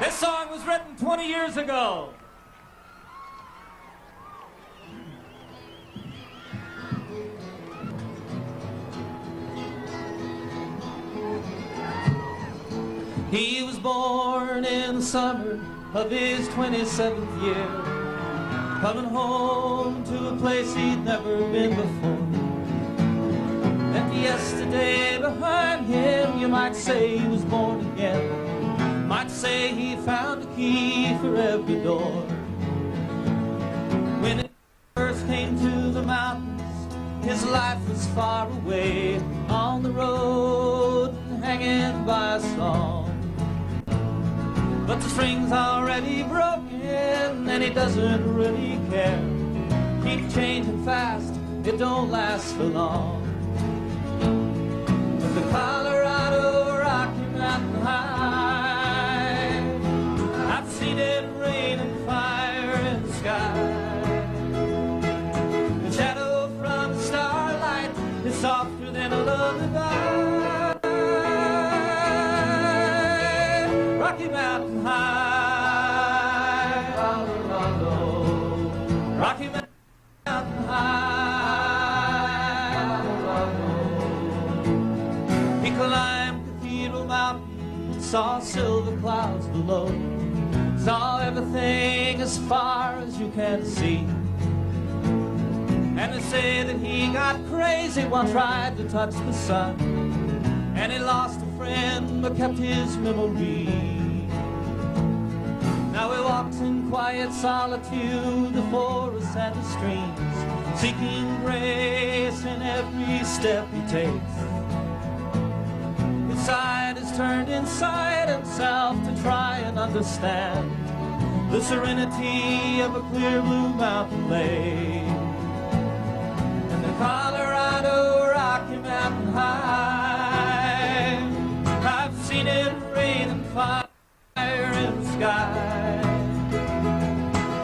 This song was written 20 years ago. He was born in the summer of his 27th year, coming home to a place he'd never been before. And yesterday behind him, you might say he was born again. Might say he found a key for every door. When he first came to the mountains, his life was far away, on the road, hanging by a song. But the string's already broken, and he doesn't really care. Keep changing fast, it don't last for long. But the Colorado Rocky Mountain High, I've seen it rain and fire in the sky. The shadow from the starlight is softer than a lullaby. Rocky Mountain High, Colorado, Rocky Mountain High, Colorado. He climbed Cathedral Mountain, saw silver clouds below, saw everything as far as you can see. And they say that he got crazy while trying to touch the sun, and he lost a friend but kept his memory. Now he walks in quiet solitude, the forests and the streams, seeking grace in every step he takes. His side is turned inside himself to try and understand the serenity of a clear blue mountain lake. And the Colorado Rocky Mountain High, I've seen it rain and fire in the sky.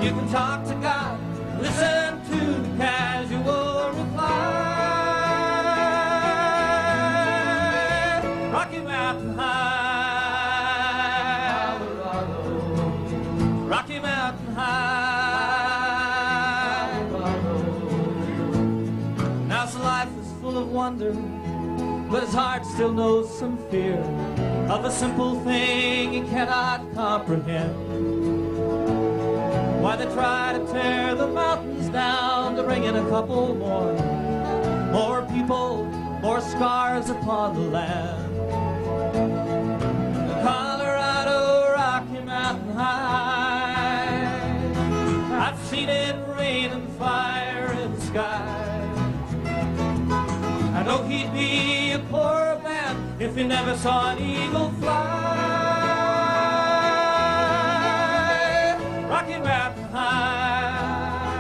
You can talk to God, listen to the casual reply. Rocky Mountain High, Colorado, Rocky Mountain High, Colorado. Now his life is full of wonder, but his heart still knows some fear of a simple thing he cannot comprehend. Why they try to tear the mountains down to bring in a couple more people, more scars upon the land. The Colorado Rocky Mountain High, I've seen it rain and fire in the sky. I know he'd be a poor man if he never saw an eagle fly. Rocky Mountain High,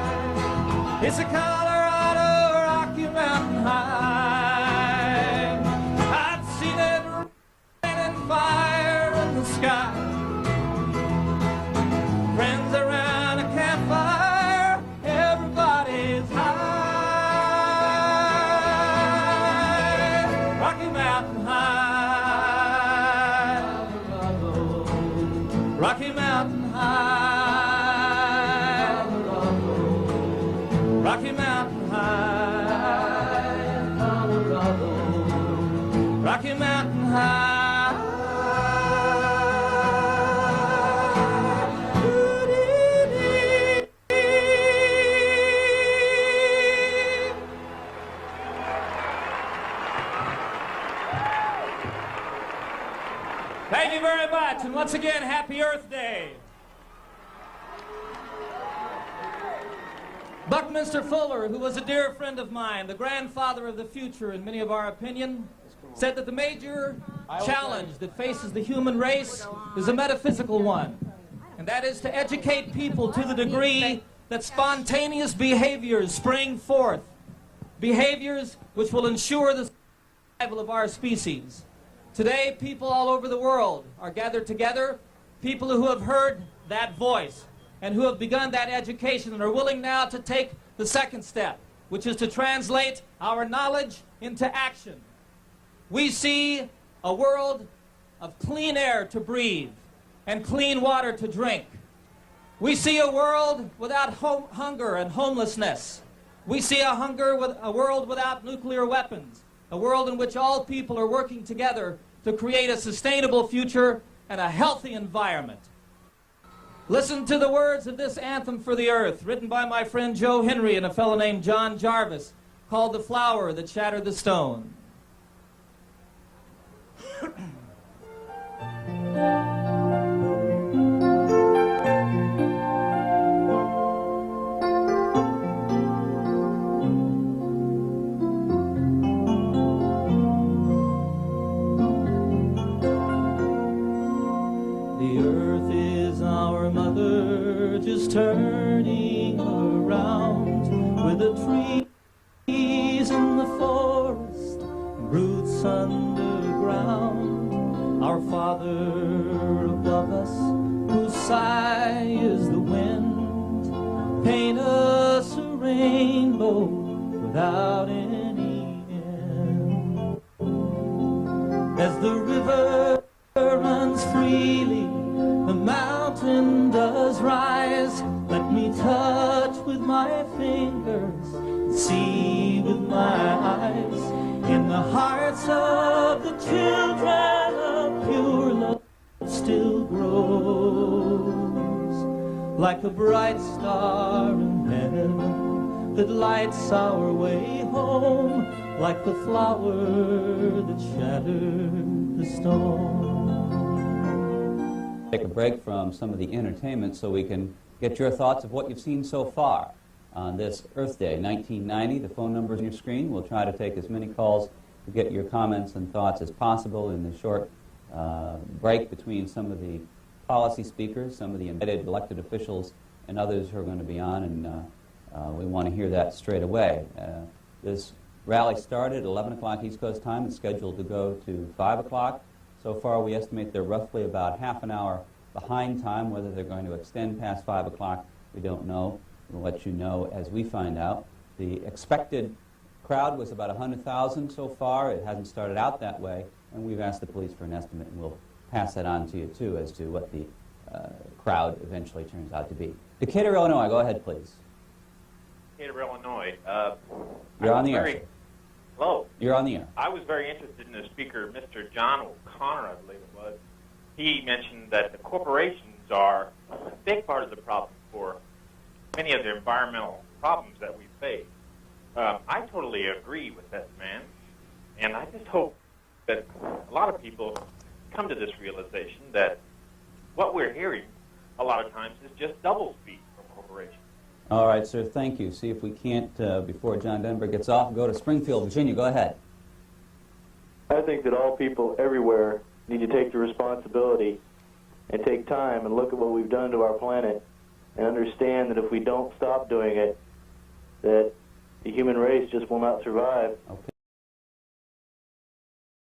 it's a Colorado Rocky Mountain High. I've seen it rain and fire in the sky. Friends around a campfire, everybody's high. Rocky Mountain High, Rocky Mountain High, Rocky Mountain High, Colorado, Rocky Mountain High. Thank you very much, and once again, Happy Earth Day. Buckminster Fuller, who was a dear friend of mine, the grandfather of the future in many of our opinion, said that the major challenge that faces the human race is a metaphysical one, and that is to educate people to the degree that spontaneous behaviors spring forth, behaviors which will ensure the survival of our species. Today, people all over the world are gathered together, people who have heard that voice and who have begun that education and are willing now to take the second step, which is to translate our knowledge into action. We see a world of clean air to breathe, and clean water to drink. We see a world without hunger and homelessness. We see a world without nuclear weapons, a world in which all people are working together to create a sustainable future and a healthy environment. Listen to the words of this anthem for the earth, written by my friend Joe Henry and a fellow named John Jarvis, called The Flower That Shattered the Stone. The earth is our mother, just turning around, with the trees in the forest, roots underground. Our Father above us, whose sigh is the wind, paint us a rainbow without any end. As the river runs freely, the mountain does rise. Let me touch with my fingers, see with my eyes. In the hearts of the children, a pure love still grows, like a bright star in heaven that lights our way home, like the flower that shattered the stone. Take a break from some of the entertainment so we can get your thoughts of what you've seen so far on this Earth Day 1990. The phone number is on your screen. We'll try to take as many calls to get your comments and thoughts as possible in the short break between some of the policy speakers, some of the embedded elected officials, and others who are going to be on, and we want to hear that straight away. This rally started at 11 o'clock East Coast time. It's scheduled to go to 5 o'clock. So far, we estimate they're roughly about half an hour behind time. Whether they're going to extend past 5 o'clock, we don't know. We'll let you know as we find out. The expected crowd was about 100,000 so far. It hasn't started out that way, and we've asked the police for an estimate, and we'll pass that on to you, too, as to what the crowd eventually turns out to be. Decatur, Illinois, go ahead, please. Decatur, Illinois. You're on the air, sir. Hello. You're on the air. I was very interested in the speaker, Mr. John O'Connor, I believe it was. He mentioned that the corporations are a big part of the problem for many of the environmental problems that we face. I totally agree with that man, and I just hope that a lot of people come to this realization that what we're hearing a lot of times is just doublespeak from corporations. All right, sir, thank you. See if we can't, before John Denver gets off, go to Springfield, Virginia. Go ahead. I think that all people everywhere need to take the responsibility and take time and look at what we've done to our planet and understand that if we don't stop doing it, that the human race just will not survive. Okay.